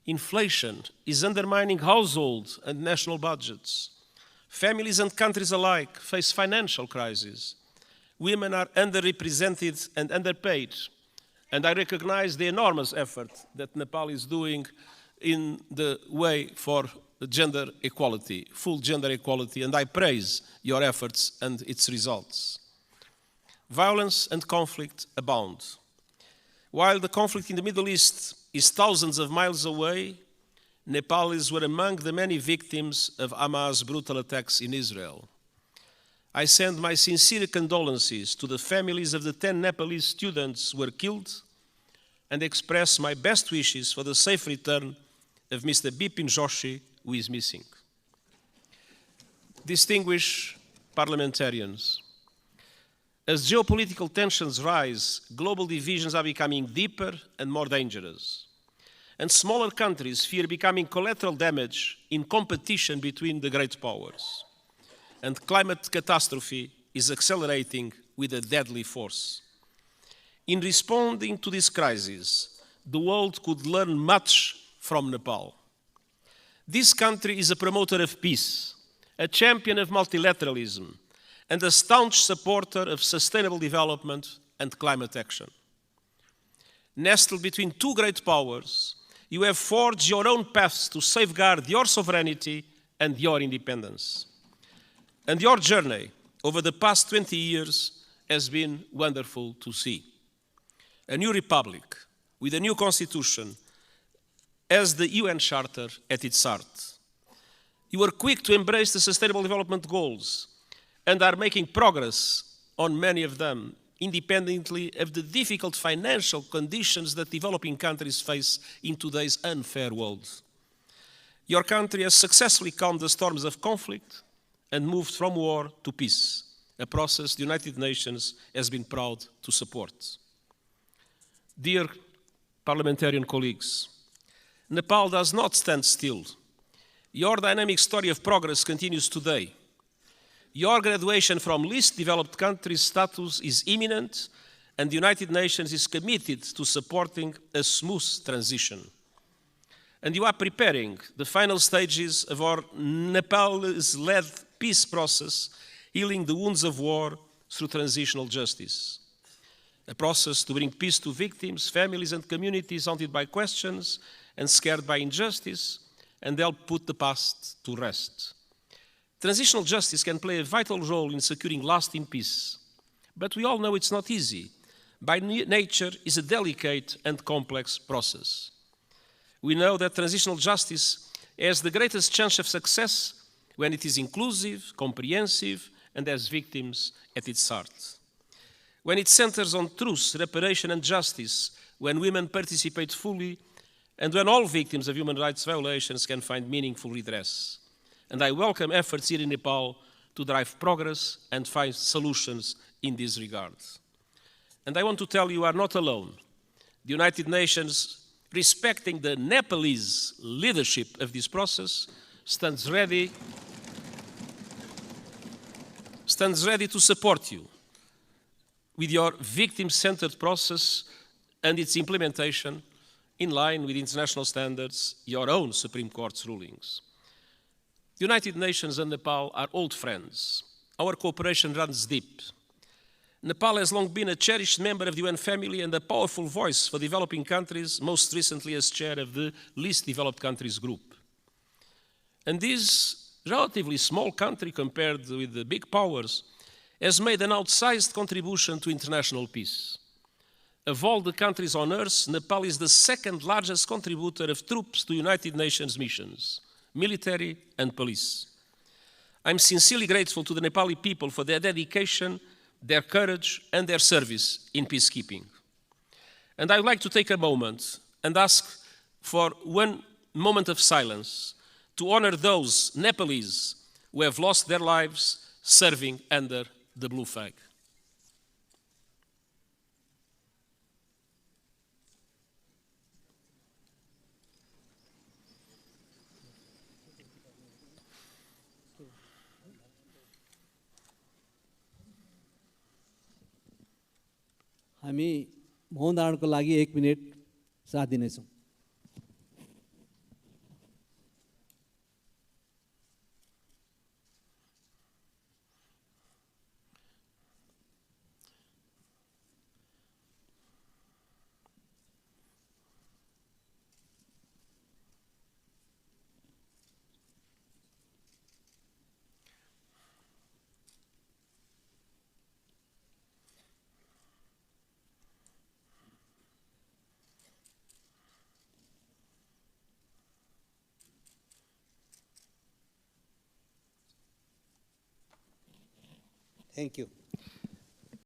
Inflation is undermining household and national budgets. Families and countries alike face financial crises. Women are underrepresented and underpaid. And I recognize the enormous effort that Nepal is doing in the way for gender equality, full gender equality, and I praise your efforts and its results. Violence and conflict abound. While the conflict in the Middle East is thousands of miles away, Nepalis were among the many victims of Hamas' brutal attacks in Israel. I send my sincere condolences to the families of the 10 Nepalese students who were killed and express my best wishes for the safe return of Mr. Bipin Joshi, who is missing. Distinguished parliamentarians, as geopolitical tensions rise, global divisions are becoming deeper and more dangerous. And smaller countries fear becoming collateral damage in competition between the great powers. And climate catastrophe is accelerating with a deadly force. In responding to this crisis, the world could learn much from Nepal. This country is a promoter of peace, a champion of multilateralism, and a staunch supporter of sustainable development and climate action. Nestled between two great powers, you have forged your own paths to safeguard your sovereignty and your independence. And your journey over the past 20 years has been wonderful to see. A new republic with a new constitution has the UN Charter at its heart. You were quick to embrace the Sustainable Development Goals and are making progress on many of them, independently of the difficult financial conditions that developing countries face in today's unfair world. Your country has successfully calmed the storms of conflict and moved from war to peace, a process the United Nations has been proud to support. Dear parliamentarian colleagues, Nepal does not stand still. Your dynamic story of progress continues today. Your graduation from least developed countries status is imminent, and the United Nations is committed to supporting a smooth transition. And you are preparing the final stages of our Nepalese-led peace process, healing the wounds of war through transitional justice. A process to bring peace to victims, families and communities haunted by questions and scared by injustice, and help put the past to rest. Transitional justice can play a vital role in securing lasting peace, but we all know it's not easy. By nature, it's a delicate and complex process. We know that transitional justice has the greatest chance of success when it is inclusive, comprehensive, and has victims at its heart. When it centers on truth, reparation, and justice, when women participate fully, and when all victims of human rights violations can find meaningful redress. And I welcome efforts here in Nepal to drive progress and find solutions in this regard. And I want to tell you are not alone. The United Nations, respecting the Nepalese leadership of this process, stands ready to support you with your victim-centered process and its implementation in line with international standards, your own Supreme Court's rulings. The United Nations and Nepal are old friends. Our cooperation runs deep. Nepal has long been a cherished member of the UN family and a powerful voice for developing countries, most recently as chair of the Least Developed Countries Group. And this relatively small country, compared with the big powers, has made an outsized contribution to international peace. Of all the countries on Earth, Nepal is the second largest contributor of troops to United Nations missions, military and police. I'm sincerely grateful to the Nepali people for their dedication, their courage, and their service in peacekeeping. And I would like to take a moment and ask for one moment of silence to honor those Nepalese who have lost their lives serving under the blue flag. हामी मौन धारणको लागि 1 minute साथ दिनेछौँ। Thank you.